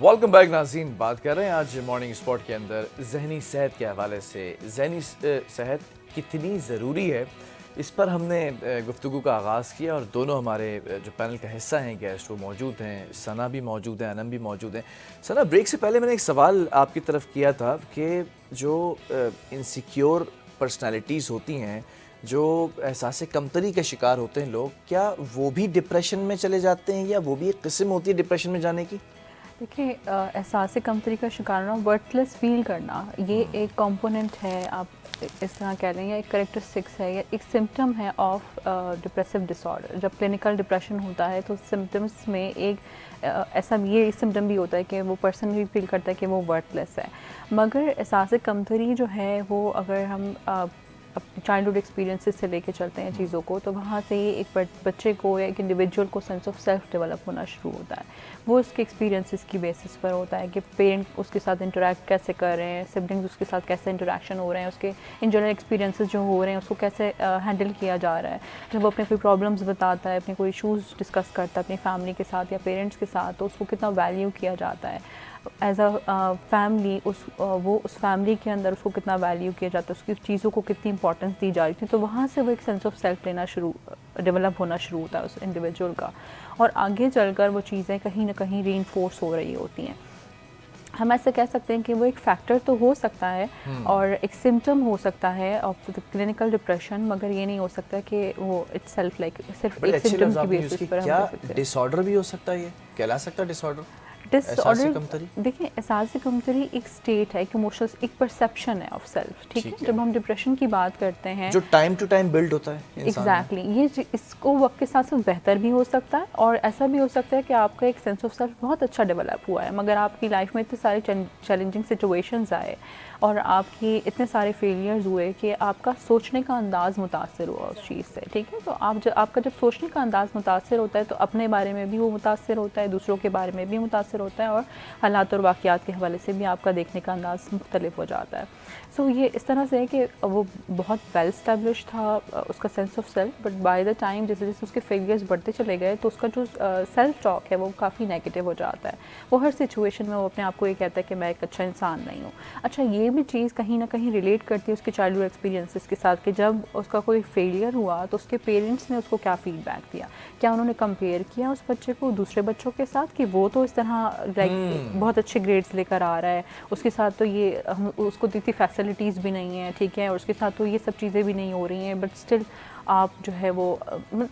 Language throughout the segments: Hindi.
वेलकम बैक नाज़रीन। बात कर रहे हैं आज मॉर्निंग स्पॉट के अंदर जहनी सेहत के हवाले से। जहनी सेहत कितनी ज़रूरी है, इस पर हमने गुफ्तगू का आगाज़ किया और दोनों हमारे जो पैनल का हिस्सा हैं गेस्ट वो मौजूद हैं। सना भी मौजूद है, अनम भी मौजूद हैं। सना, ब्रेक से पहले मैंने एक सवाल आपकी तरफ किया था कि जो इनसिक्योर पर्सनैलिटीज़ होती हैं, जो एहसास कमतरी का शिकार होते हैं लोग, क्या वो भी डिप्रेशन में चले जाते हैं या वो भी एक किस्म होती है डिप्रेशन में जाने की? देखिए, एहसास कमतरी का शिकार होना, वर्थलेस फील करना, ये एक कंपोनेंट है, आप इस तरह कह लें, या एक करेक्टरिस्टिक्स है या एक सिम्टम है ऑफ डिप्रेसिव डिसऑर्डर। जब क्लिनिकल डिप्रेशन होता है तो सिम्टम्स में एक ऐसा ये सिम्टम भी होता है कि वो पर्सन भी फील करता है कि वो वर्थलेस है। मगर एहसास कमतरी जो है वो, अगर हम अपने चाइल्डहुड एक्सपीरियंसेस से लेके चलते हैं चीज़ों को, तो वहाँ से ही एक बच्चे को या एक इंडिविजुअल को सेंस ऑफ सेल्फ डेवलप होना शुरू होता है। वो उसके एक्सपीरियंसेस की बेसिस पर होता है कि पेरेंट उसके साथ इंटरेक्ट कैसे कर रहे हैं, सिबलिंग्स उसके साथ कैसे इंटरेक्शन हो रहे हैं, उसके इन जनरल एक्सपीरियंसेस जो हो रहे हैं उसको कैसे हैंडल किया जा रहा है। जब वो अपने कोई प्रॉब्लम्स बताता है, अपने कोई इशूज़ डिस्कस करता है अपनी फैमिली के साथ या पेरेंट्स के साथ, तो उसको कितना वैल्यू किया जाता है एज अ फैमिली। वो उस फैमिली के अंदर उसको कितना वैल्यू किया जाता है, उसकी चीज़ों को कितनी इंपॉर्टेंस दी जा रही थी। तो वहाँ से वो एक सेंस ऑफ सेल्फ लेना डेवलप होना शुरू होता है उस इंडिविजुअल का, और आगे चलकर वो चीज़ें कहीं ना कहीं रीइंफोर्स हो रही होती हैं। हम ऐसे कह सकते हैं कि वो एक फैक्टर तो हो सकता है और एक सिम्टम हो सकता है ऑफ द क्लिनिकल डिप्रेशन, मगर ये नहीं हो सकता कि वो इट्स सेल्फ सिर्फ एक सिम्टम की बेसिस पर हम कह सकते हैं। डिसऑर्डर भी हो सकता है, ये कहला सकता है डिसऑर्डर? डिसऑर्डर, देखिए, एहसास कमतरी एक स्टेट है, एक इमोशनल, एक परसेप्शन है ऑफ सेल्फ, ठीक है। जब हम डिप्रेशन की बात करते हैं, जो टाइम टू टाइम बिल्ड होता है एग्जैक्टली, ये इसको वक्त के साथ साथ बेहतर भी हो सकता है, और ऐसा भी हो सकता है कि आपका एक सेंस ऑफ सेल्फ बहुत अच्छा डेवलप हुआ है, मगर आपकी लाइफ में इतने सारे चैलेंजिंग सिचुएशंस आए और आपकी इतने सारे फेलियर्स हुए कि आपका सोचने का अंदाज़ मुतासर हुआ उस चीज़ से, ठीक है। तो आपका जब सोचने का अंदाज़ मुतासर होता है तो अपने बारे में भी वो मुतासर होता है, दूसरों के बारे में भी मुतासर होता है, और हालात और वाक़यात के हवाले से भी आपका देखने का अंदाज़ मुख्तलिफ हो जाता है। सो ये इस तरह से है कि वो बहुत वेल स्टैब्लिश था उसका sense of self, but by the time जैसे जैसे उसके फेलियर्स बढ़ते चले गए तो उसका जो सेल्फ टॉक है वो काफ़ी नेगेटिव हो जाता है। वो हर सिचुएशन में वो अपने आप को ये कहता है कि मैं एक अच्छा इंसान नहीं हूँ। अच्छा, ये भी चीज़ कहीं ना कहीं रिलेट करती है उसके चाइल्डहुड एक्सपीरियंसेस के साथ, कि जब उसका कोई फेलियर हुआ तो उसके पेरेंट्स ने उसको क्या फीडबैक दिया, क्या उन्होंने कंपेयर किया उस बच्चे को दूसरे बच्चों के साथ कि वो तो इस तरह लाइक बहुत अच्छे ग्रेड्स लेकर आ रहा है, उसके साथ तो ये उसको इतनी फैसिलिटीज़ भी नहीं है, ठीक है, और उसके साथ तो ये सब चीज़ें भी नहीं हो रही हैं, बट स्टिल आप जो है वो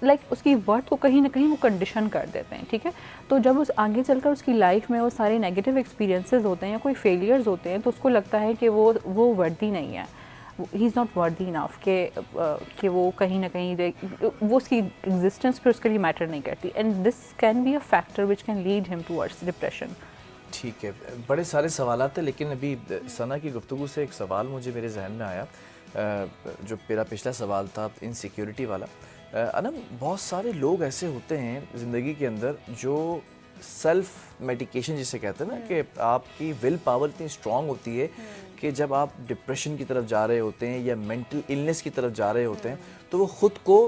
लाइक उसकी वर्थ को कहीं ना कहीं वो कंडीशन कर देते हैं, ठीक है। तो जब उस आगे चलकर उसकी लाइफ में वो सारे नेगेटिव एक्सपीरियंसेस होते हैं या कोई फेलियर्स होते हैं, तो उसको लगता है कि वो वर्दी नहीं है, he is not worthy enough कि वो कहीं ना कहीं वो उसकी एग्जिस्टेंस पर उसके लिए मैटर नहीं करती, and this can be a factor which can lead him towards depression. ठीक है, बड़े सारे सवालात हैं, लेकिन अभी सना की गुफ्तगू से एक सवाल मुझे मेरे जहन में आया, जो मेरा पिछला सवाल था इनसिक्योरिटी वाला। अनम, बहुत सारे लोग ऐसे होते हैं ज़िंदगी के अंदर जो सेल्फ मेडिकेशन जिसे कहते हैं ना, कि आपकी विल पावर इतनी स्ट्रॉन्ग होती है कि जब आप डिप्रेशन की तरफ जा रहे होते हैं या मेंटल इलनेस की तरफ जा रहे होते हैं तो वो ख़ुद को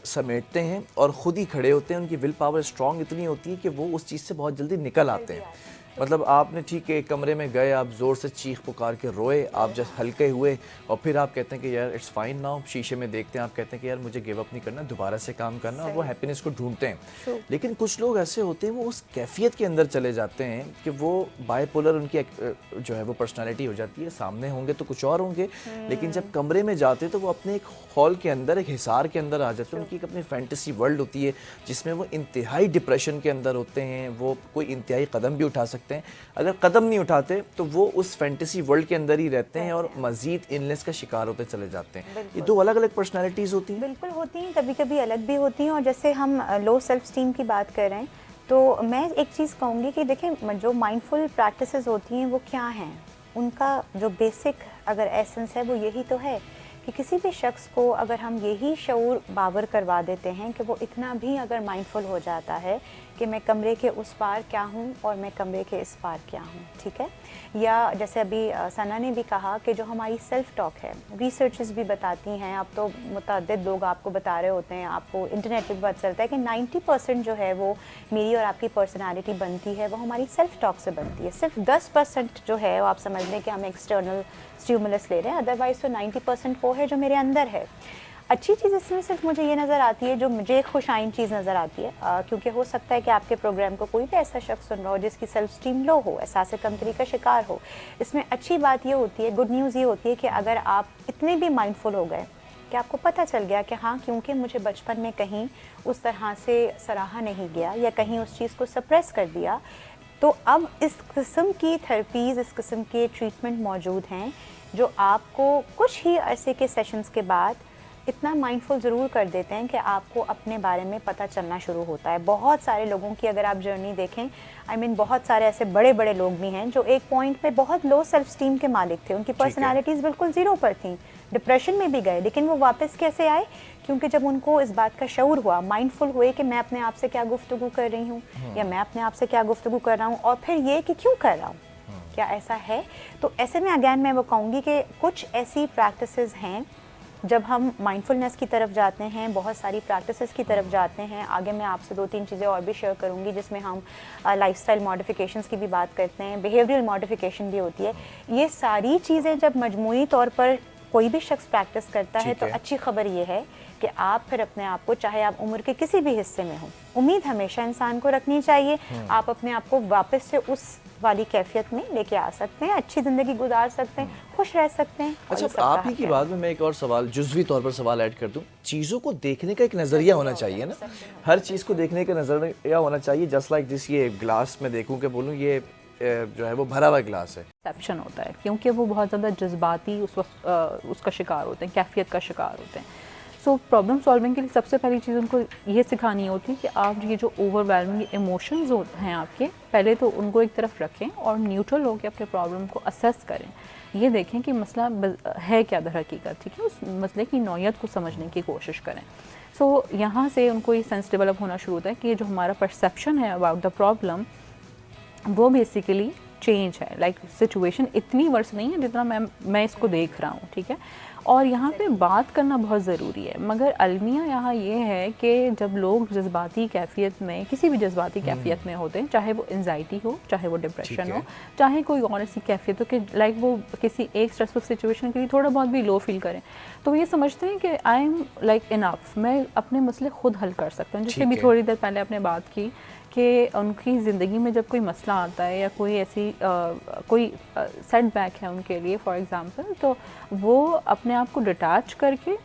समेटते हैं और ख़ुद ही खड़े होते हैं। उनकी विल पावर स्ट्रॉन्ग इतनी होती है कि वो उस चीज़ से बहुत जल्दी निकल आते हैं। मतलब आपने ठीक है, कमरे में गए, आप ज़ोर से चीख पुकार के रोए, आप जब हल्के हुए और फिर आप कहते हैं कि यार इट्स फाइन नाउ, शीशे में देखते हैं, आप कहते हैं कि यार मुझे गिव अप नहीं करना, दोबारा से काम करना, और वो हैप्पीनेस को ढूंढते हैं। लेकिन कुछ लोग ऐसे होते हैं वो उस कैफियत के अंदर चले जाते हैं कि वो बाइपोलर उनकी जो है वो पर्सनैलिटी हो जाती है। सामने होंगे तो कुछ और होंगे, लेकिन जब कमरे में जाते तो वो अपने एक हॉल के अंदर, एक हिसार के अंदर आ जाते हैं। उनकी एक अपनी फैंटेसी वर्ल्ड होती है जिसमें वो इंतहाई डिप्रेशन के अंदर होते हैं। वो कोई इंतहाई कदम भी उठा सकते हैं, अगर कदम नहीं उठाते तो वो उस फैंटेसी वर्ल्ड के अंदर ही रहते हैं और मजीद इलनेस का शिकार होते चले जाते हैं। ये दो अलग अलग पर्सनैलिटीज़ होती हैं। बिल्कुल होती हैं, कभी कभी अलग भी होती हैं। और जैसे हम लो सेल्फ स्टीम की बात कर रहे हैं, तो मैं एक चीज़ कहूँगी कि देखें, जो माइंडफुल प्रैक्टिसेस होती हैं वो क्या हैं, उनका जो बेसिक अगर एसेंस है वो यही तो है कि किसी भी शख्स को अगर हम यही शऊर बावर करवा देते हैं कि वो इतना भी अगर माइंडफुल हो जाता है कि मैं कमरे के उस पार क्या हूँ और मैं कमरे के इस पार क्या हूँ, ठीक है। या जैसे अभी सना ने भी कहा कि जो हमारी सेल्फ टॉक है, रिसर्चेस भी बताती हैं, अब तो मुतअद्दिद लोग आपको बता रहे होते हैं, आपको इंटरनेट पे भी पता चलता है कि 90% जो है वो मेरी और आपकी पर्सनालिटी बनती है वो हमारी सेल्फ टॉक से बनती है। सिर्फ 10% जो है वो आप समझ लें कि हम एक्सटर्नल स्टिमुलस ले रहे हैं, अदरवाइज तो 90% वो है जो मेरे अंदर है। अच्छी चीज़ इसमें सिर्फ मुझे ये नज़र आती है, जो मुझे एक खुशाइन चीज़ नज़र आती है, क्योंकि हो सकता है कि आपके प्रोग्राम को कोई भी ऐसा शख्स सुन रहा हो जिसकी सेल्फ स्टीम लो हो, एहसास कमतरी का शिकार हो। इसमें अच्छी बात ये होती है, गुड न्यूज़ ये होती है कि अगर आप इतने भी माइंडफुल हो गए कि आपको पता चल गया कि हाँ, क्योंकि मुझे बचपन में कहीं उस तरह से सराहा नहीं गया या कहीं उस चीज़ को सप्रेस कर दिया, तो अब इस किस्म की थेरेपीज़, इस किस्म के ट्रीटमेंट मौजूद हैं जो आपको कुछ ही अरसे के सेशंस के बाद इतना माइंडफुल ज़रूर कर देते हैं कि आपको अपने बारे में पता चलना शुरू होता है। बहुत सारे लोगों की अगर आप जर्नी देखें, बहुत सारे ऐसे बड़े बड़े लोग भी हैं जो एक पॉइंट पे बहुत लो सेल्फ स्टीम के मालिक थे, उनकी पर्सनालिटीज़ बिल्कुल ज़ीरो पर थी, डिप्रेशन में भी गए, लेकिन वो वापस कैसे आए? क्योंकि जब उनको इस बात का शऊर हुआ, माइंडफुल हुए कि मैं अपने आप से क्या गुफ्तगू कर रही हूँ या मैं अपने आप से क्या गुफ्तगू कर रहा हूँ, और फिर ये कि क्यों कर रहा हूँ, क्या ऐसा है। तो ऐसे में अगैन मैं वो कहूँगी कि कुछ ऐसी प्रैक्टिसेस हैं जब हम माइंडफुलनेस की तरफ जाते हैं, बहुत सारी प्रैक्टिसेस की तरफ जाते हैं। आगे मैं आपसे 2-3 चीज़ें और भी शेयर करूंगी जिसमें हम लाइफस्टाइल मॉडिफिकेशंस की भी बात करते हैं, बिहेवियरल मॉडिफिकेशन भी होती है। ये सारी चीज़ें जब मजमूई तौर पर कोई भी शख्स प्रैक्टिस करता है तो अच्छी खबर ये है कि आप फिर अपने आप को, चाहे आप उम्र के किसी भी हिस्से में हो, उम्मीद हमेशा इंसान को रखनी चाहिए, आप अपने आप को वापस से उस वाली कैफियत में लेके आ सकते हैं, अच्छी ज़िंदगी गुजार सकते हैं, खुश रह सकते हैं। अच्छा, आप ही की बात में मैं एक और सवाल, जुज़वी तौर पर सवाल ऐड कर दूं, चीज़ों को देखने का एक नज़रिया होना चाहिए ना, हर चीज़ को देखने का नज़रिया होना चाहिए। जस्ट लाइक जिस ये ग्लास में देखूं कि बोलूं ये जो है वो भरा हुआ ग्लास है, परसेप्शन होता है, क्योंकि वो बहुत ज़्यादा जज्बाती उस वक्त उसका शिकार होते हैं, कैफियत का शिकार होते हैं। सो प्रॉब्लम सॉल्विंग के लिए सबसे पहली चीज़ उनको ये सिखानी होती है कि आप ये जो ओवरवेलमिंग इमोशंस हैं आपके, पहले तो उनको एक तरफ रखें और न्यूट्रल होकर अपने प्रॉब्लम को असेस करें। ये देखें कि मसला है क्या दर हकीकत, ठीक है, उस मसले की नौयत को समझने की कोशिश करें। सो यहाँ से उनको ये सेंस डेवलप होना शुरू होता है कि जो हमारा परसेप्शन है अबाउट द प्रॉब्लम वो बेसिकली चेंज है, लाइक सिचुएशन इतनी वर्स नहीं है जितना मैं इसको देख रहा हूँ, ठीक है। और यहाँ पे बात करना बहुत ज़रूरी है, मगर अलमिया यहाँ ये है कि जब लोग जज्बाती कैफियत में, किसी भी जज्बाती कैफियत में होते हैं, चाहे वो एंजाइटी हो, चाहे वो डिप्रेशन हो, चाहे कोई और ऐसी कैफियत हो कि लाइक वो किसी एक स्ट्रेसफुल सिचुएशन के लिए थोड़ा बहुत भी लो फील करें, तो ये समझते हैं कि आई एम लाइक इनफ, मैं अपने मसले खुद हल कर सकता हूँ। जैसे भी थोड़ी देर पहले आपने बात की कि उनकी ज़िंदगी में जब कोई मसला आता है या कोई ऐसी कोई सेटबैक है उनके लिए फॉर एग्ज़ाम्पल, तो वो अपने आप को डिटैच करके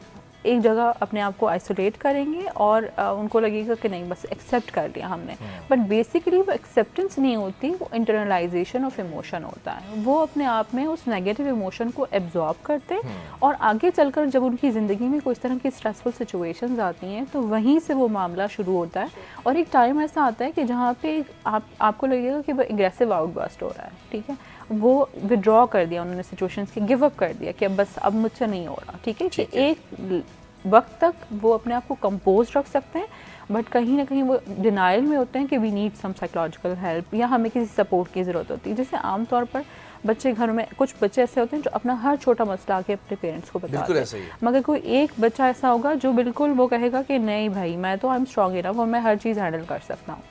एक जगह अपने आप को आइसोलेट करेंगे और उनको लगेगा कि नहीं बस एक्सेप्ट कर लिया हमने, बट बेसिकली वो एक्सेप्टेंस नहीं होती, वो इंटरनलाइजेशन ऑफ इमोशन होता है। वो अपने आप में उस नेगेटिव इमोशन को एब्जॉर्ब करते हैं और आगे चलकर जब उनकी ज़िंदगी में कोई इस तरह की स्ट्रेसफुल सिचुएशंस आती हैं तो वहीं से वो मामला शुरू होता है और एक टाइम ऐसा आता है कि जहाँ पे आपको लगेगा कि वो एग्रेसिव आउटबर्स्ट हो रहा है, ठीक है, वो विड्रॉ कर दिया उन्होंने सिचुएशंस के, गिव अप कर दिया कि अब बस अब मुझसे नहीं हो रहा, ठीक है, कि एक वक्त तक वो अपने आप को कंपोज रख सकते हैं, बट कहीं ना कहीं वो डिनाइल में होते हैं कि we need some psychological help या हमें किसी सपोर्ट की ज़रूरत होती है। जैसे आमतौर पर बच्चे घर में, कुछ बच्चे ऐसे होते हैं जो अपना हर छोटा मसला आके अपने पेरेंट्स को बताते हैं, मगर कोई एक बच्चा ऐसा होगा जो बिल्कुल वो कहेगा कि नहीं भाई मैं तो आई एम स्ट्रॉन्ग इनफ और मैं हर चीज़ हैंडल कर सकता हूँ।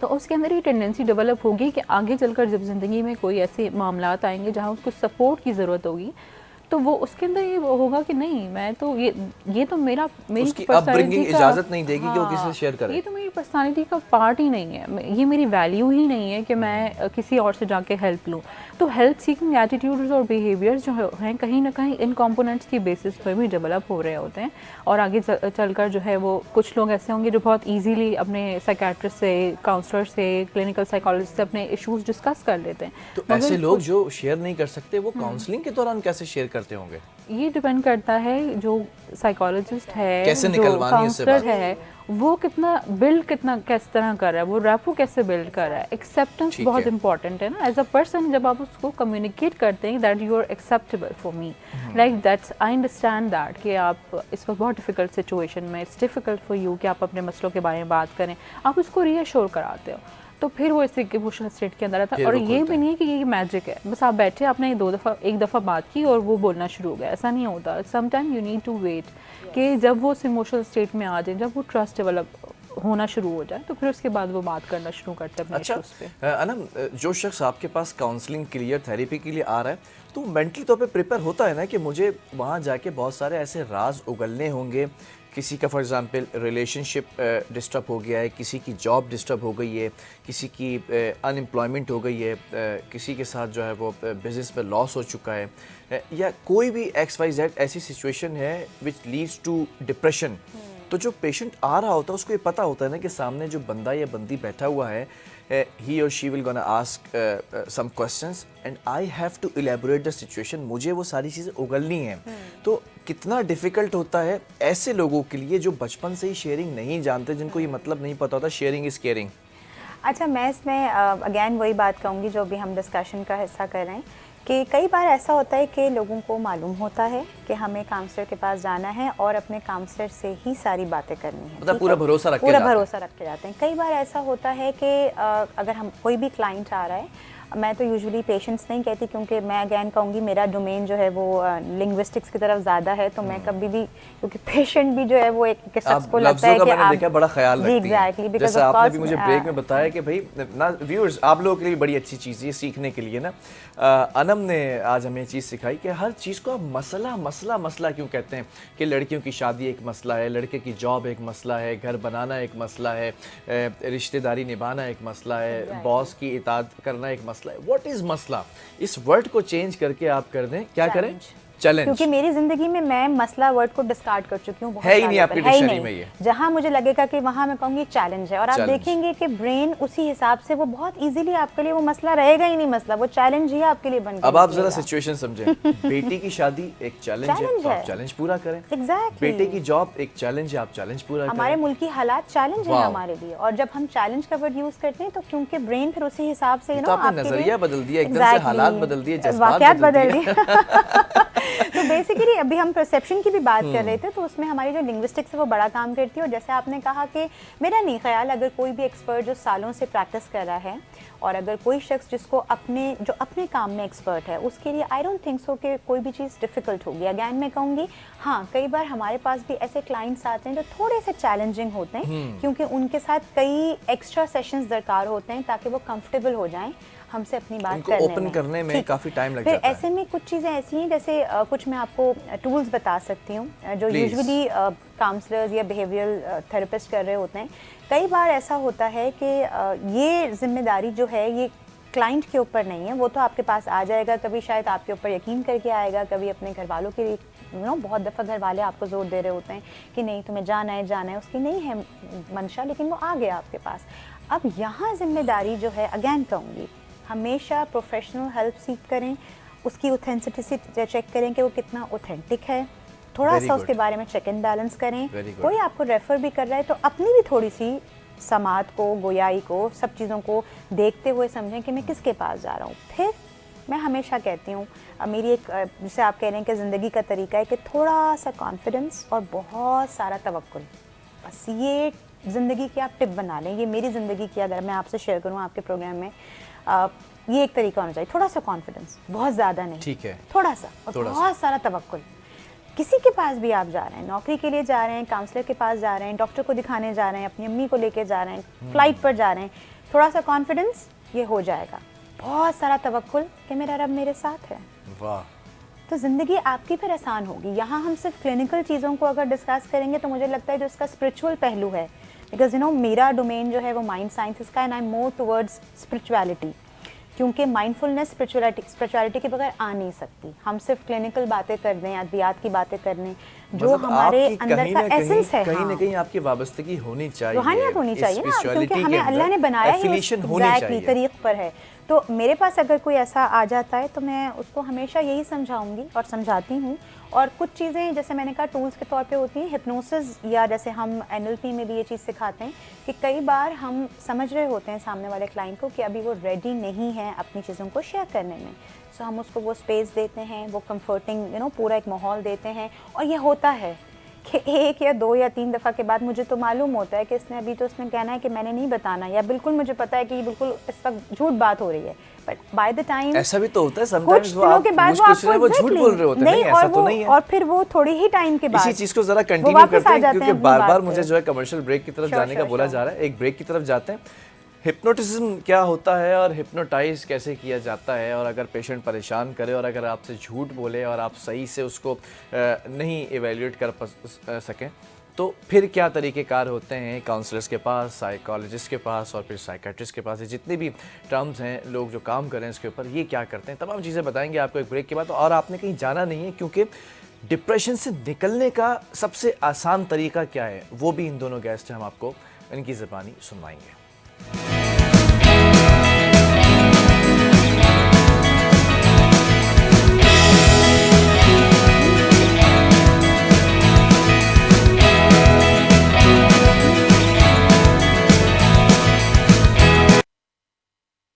तो उसके अंदर ये टेंडेंसी डेवलप होगी कि आगे चलकर जब ज़िंदगी में कोई ऐसे मामलात आएंगे जहाँ उसको सपोर्ट की ज़रूरत होगी तो वो उसके अंदर ये होगा कि नहीं मैं तो ये तो मेरी अपब्रिंगिंग इजाज़त नहीं देगी कि वो किसी से शेयर करे, ये तो मेरी पर्सनालिटी का पार्ट ही नहीं है, ये मेरी वैल्यू ही नहीं है कि मैं किसी और से जाके हेल्प लूँ। तो हेल्प सीकिंग एटीट्यूड्स और बिहेवियर्स जो हैं कहीं ना कहीं इन कंपोनेंट्स की बेसिस पर भी डेवलप हो रहे होते हैं और आगे चलकर जो है वो कुछ लोग ऐसे होंगे जो बहुत ईजीली अपने साइकेट्रिस्ट से, काउंसलर से, क्लिनिकल साइकोलॉजिस्ट से अपने इश्यूज डिस्कस कर लेते हैं। तो ऐसे लोग जो शेयर नहीं कर सकते वो काउंसलिंग के दौरान कैसे शेयर कर करते होंगे? ये डिपेंड करता है जो साइकोलॉजिस्ट है, कैसे जो निकलवानी है उससे काउंसलर बात? है, वो कितना किस तरह कर रहा है, वो रैपो कैसे बिल्ड कर रहा है। एक्सेप्टेंस ठीक बहुत है। इंपॉर्टेंट है ना, एज अ पर्सन जब आप उसको कम्युनिकेट करते हैं that you are acceptable for me, like that's I understand that कि आप इस वक्त बहुत डिफिकल्ट सिचुएशन में, इट्स डिफिकल्ट फॉर यू कि आप अपने मसलों के बारे में बात करें, आप उसको रीअश्योर कराते हो, तो फिर वो इस इमोशनल स्टेट के अंदर आता है। फिर और वो ये खुलता भी है। नहीं है कि ये मैजिक है, बस आप बैठे आपने एक दफ़ा बात की और वो बोलना शुरू हो गया, ऐसा नहीं होता। Some time you need to wait कि जब वो उस इमोशनल स्टेट में आ जाए, जब वो ट्रस्ट डेवलप होना शुरू हो जाए, तो फिर उसके बाद वो बात करना शुरू करते हैं अपने अच्छा इश्यूज पे। अनम, जो शख्स आपके पास काउंसलिंग के लिए, थेरेपी के लिए आ रहा है, तो मेंटली तौर पे प्रिपेयर होता है ना कि मुझे वहाँ जाके बहुत सारे ऐसे राज उगलने होंगे, किसी का फॉर एग्जांपल रिलेशनशिप डिस्टर्ब हो गया है, किसी की जॉब डिस्टर्ब हो गई है, किसी की अनएम्प्लॉयमेंट हो गई है, किसी के साथ जो है वो बिज़नेस में लॉस हो चुका है, या कोई भी XYZ ऐसी सिचुएशन है विच लीड्स टू डिप्रेशन। तो जो पेशेंट आ रहा होता है उसको ये पता होता है ना कि सामने जो बंदा या बंदी बैठा हुआ है, he or she will gonna ask some questions and I have to elaborate the situation, मुझे वो सारी चीज़ें उगलनी हैं। तो कितना डिफ़िकल्ट होता है ऐसे लोगों के लिए जो बचपन से ही शेयरिंग नहीं जानते, जिनको ये मतलब नहीं पता होता शेयरिंग इज़ केयरिंग। अच्छा, मैं इसमें अगेन वही बात कहूँगी जो भी हम डिस्कशन का हिस्सा कर रहे हैं कि कई बार ऐसा होता है कि लोगों को मालूम होता है कि हमें काउंसलर के पास जाना है और अपने काउंसलर से ही सारी बातें करनी है, मतलब पूरा भरोसा रख के पूरा जाते हैं। भरोसा रख के जाते हैं। कई बार ऐसा होता है कि अगर हम कोई भी क्लाइंट आ रहा है, मैं तो यूजुअली पेशेंट्स नहीं कहती क्योंकि मैं अगैन कहूँगी मेरा डोमेन जो है वो लिंग्विस्टिक्स की तरफ ज़्यादा है, तो मैं कभी भी, क्योंकि पेशेंट भी जो है वो एक शख्स को लगता है कि मैंने देखा बड़ा ख्याल रखती हैं। एग्जैक्टली, बिकॉज़ जैसे आपने भी मुझे ब्रेक में बताया कि भाई ना व्यूअर्स, आप लोगों के लिए बड़ी अच्छी चीज़ है सीखने के लिए ना। अनम ने आज हमें ये चीज़ सिखाई कि हर चीज़ को आप मसला मसला मसला क्यों कहते हैं, कि लड़कियों की शादी एक मसला है, लड़के की जॉब एक मसला है, घर बनाना एक मसला है, रिश्तेदारी निभाना एक मसला है, बॉस की इताअत करना एक मसला है। व्हाट इज़ मसला? इस वर्ड को चेंज करके आप कर दें, क्या करें? चैलेंज। क्योंकि मेरी जिंदगी में मैं मसला वर्ड को डिस्कार्ड कर चुकी हूँ, है ही नहीं आपकी डिक्शनरी में ये। जहाँ मुझे लगेगा कि वहाँ मैं कहूँगी चैलेंज है, और आप देखेंगे कि ब्रेन उसी हिसाब से वो बहुत इजीली आपके लिए वो मसला रहेगा ही नहीं, मसला वो चैलेंज ही आपके लिए बन गया। अब आप जरा सिचुएशन समझें। बेटी की शादी एक चैलेंज है, तो आप चैलेंज पूरा करें। एग्जैक्टली। बेटे की जॉब एक चैलेंज है, आप चैलेंज पूरा करें। हमारे मुल्क की हालात चैलेंज है हमारे लिए, और जब हम चैलेंज का वर्ड यूज करते हैं तो क्योंकि ब्रेन फिर उसी हिसाब से तो आपने नजरिया बदल दिया, एकदम से हालात बदल दिए, जज्बात बदल दिए। तो बेसिकली अभी हम परसेप्शन की भी बात कर रहे थे, तो उसमें हमारी जो लिंग्विस्टिक्स है वो बड़ा काम करती है। और जैसे आपने कहा कि मेरा नहीं ख्याल, अगर कोई भी एक्सपर्ट जो सालों से प्रैक्टिस कर रहा है, और अगर कोई शख्स जिसको अपने काम में एक्सपर्ट है, उसके लिए आई डोंट थिंक सो कि कोई भी चीज़ डिफ़िकल्ट होगी। अगैन मैं कहूँगी, हाँ कई बार हमारे पास भी ऐसे क्लाइंट्स आते हैं जो थोड़े से चैलेंजिंग होते हैं, क्योंकि उनके साथ कई एक्स्ट्रा सेशंस दरकार होते हैं ताकि वो कंफर्टेबल हो जाएं हमसे अपनी बात करने ओपन करने में काफ़ी टाइम लग फिर जाता है। ऐसे में कुछ चीज़ें ऐसी हैं, जैसे कुछ मैं आपको टूल्स बता सकती हूँ जो यूजुअली काउंसलर्स या बिहेवियरल थेरेपिस्ट कर रहे होते हैं। कई बार ऐसा होता है कि ये जिम्मेदारी जो है ये क्लाइंट के ऊपर नहीं है, वो तो आपके पास आ जाएगा, कभी शायद आपके ऊपर यकीन करके आएगा, कभी अपने घर वालों के लिए, बहुत दफ़ा घर वाले आपको जोर दे रहे होते हैं कि नहीं तुम्हें जाना है, उसकी नहीं है मंशा, लेकिन वो आ गया आपके पास। अब यहाँ जिम्मेदारी जो है, अगैन कहूँगी, हमेशा प्रोफेशनल हेल्प सीख करें, उसकी ऑथेंटिसिटी चेक करें कि वो कितना ऑथेंटिक है, थोड़ा सा उसके बारे में चेक एंड बैलेंस करें। कोई आपको रेफ़र भी कर रहा है तो अपनी भी थोड़ी सी समात को, गोयाई को, सब चीज़ों को देखते हुए समझें कि मैं किसके पास जा रहा हूँ। फिर मैं हमेशा कहती हूँ, मेरी एक, जिसे आप कह रहे हैं कि ज़िंदगी का तरीका है कि थोड़ा सा कॉन्फिडेंस और बहुत सारा तवक्कुल, बस ये ज़िंदगी की आप टिप बना लें। ये मेरी ज़िंदगी की अगर मैं आपसे शेयर करूँ आपके प्रोग्राम में, ये एक तरीका होना चाहिए, थोड़ा सा कॉन्फिडेंस, बहुत ज़्यादा नहीं, ठीक है, थोड़ा सा, और बहुत सारा तवक्कुल। किसी के पास भी आप जा रहे हैं, नौकरी के लिए जा रहे हैं, काउंसलर के पास जा रहे हैं, डॉक्टर को दिखाने जा रहे हैं, अपनी अम्मी को लेके जा रहे हैं, फ्लाइट पर जा रहे हैं, थोड़ा सा कॉन्फिडेंस, ये हो जाएगा। बहुत सारा तवक्कुल कि मेरा रब मेरे साथ है, वाह, तो ज़िंदगी आपकी फिर आसान होगी। यहाँ हम सिर्फ क्लिनिकल चीज़ों को अगर डिस्कस करेंगे तो मुझे लगता है जो इसका स्पिरिचुअल पहलू है, बिकॉज मेरा डोमेन जो है वो माइंड साइंसेस का, and I am more towards spirituality, क्योंकि माइंडफुलनेस स्पिरिचुअलिटी के बगैर आ नहीं सकती। हम सिर्फ क्लिनिकल बातें कर दें, अद्वियात की बातें कर लें, जो मतलब हमारे आपकी अंदर कहीं का ना कहीं एसेंस है, कहीं ना हाँ, कहीं आपकी वाबस्तगी होनी चाहिए, रूहानियत होनी चाहिए ना, क्योंकि स्पिरिचुअलिटी हमें के अल्लाह ने अंदर बनाया ही उस एफिलिएशन होनी एग्जैक्टली चाहिए। तरीक़ पर है। तो मेरे पास अगर कोई ऐसा आ जाता है तो मैं उसको हमेशा यही समझाऊंगी और समझाती हूँ। और कुछ चीज़ें जैसे मैंने कहा टूल्स के तौर पे होती हैं, हिप्नोसिस, या जैसे हम एनएलपी में भी ये चीज़ सिखाते हैं कि कई बार हम समझ रहे होते हैं सामने वाले क्लाइंट को कि अभी वो रेडी नहीं है अपनी चीज़ों को शेयर करने में, सो हम उसको वो स्पेस देते हैं, वो कंफर्टिंग पूरा एक माहौल देते हैं। और ये होता है कि 1 या 2 या 3 दफ़ा के बाद मुझे तो मालूम होता है कि इसने अभी तो उसने कहना है कि मैंने नहीं बताना, या बिल्कुल मुझे पता है कि बिल्कुल इस वक्त झूठ बात हो रही है, बट बाय द टाइम ऐसा भी तो होता है कुछ समटाइम्स, वो दिनों आप के बाद वो कुछ आपको वो झूठ बोल रहे होते हैं, नहीं ऐसा तो नहीं है। और फिर वो थोड़ी ही टाइम के बाद इसी चीज को जरा वो कंटिन्यू वापस करते आ हैं जाते क्योंकि हैं अपनी बार बात बार पे। मुझे जो है कमर्शियल ब्रेक की तरफ Sure, जाने का sure, बोला sure. जा रहा है, एक ब्रेक की तरफ जाते हैं। हिप्नोटिज्म क्या होता है और हिप्नोटाइज कैसे किया जाता है, और अगर पेशेंट परेशान करे और अगर आपसे झूठ बोले और आप सही से उसको नहीं इवेल्युएट कर सकें, तो फिर क्या तरीक़ेकार होते हैं काउंसलर्स के पास, साइकोलॉजिस्ट के पास और फिर साइकेट्रिस्ट के पास, ये जितने भी टर्म्स हैं, लोग जो काम कर रहे हैं इसके ऊपर, ये क्या करते हैं, तमाम चीज़ें बताएंगे आपको एक ब्रेक के बाद। और आपने कहीं जाना नहीं है, क्योंकि डिप्रेशन से निकलने का सबसे आसान तरीका क्या है वो भी इन दोनों गेस्ट हैं, हम आपको इनकी ज़बानी सुनवाएंगे।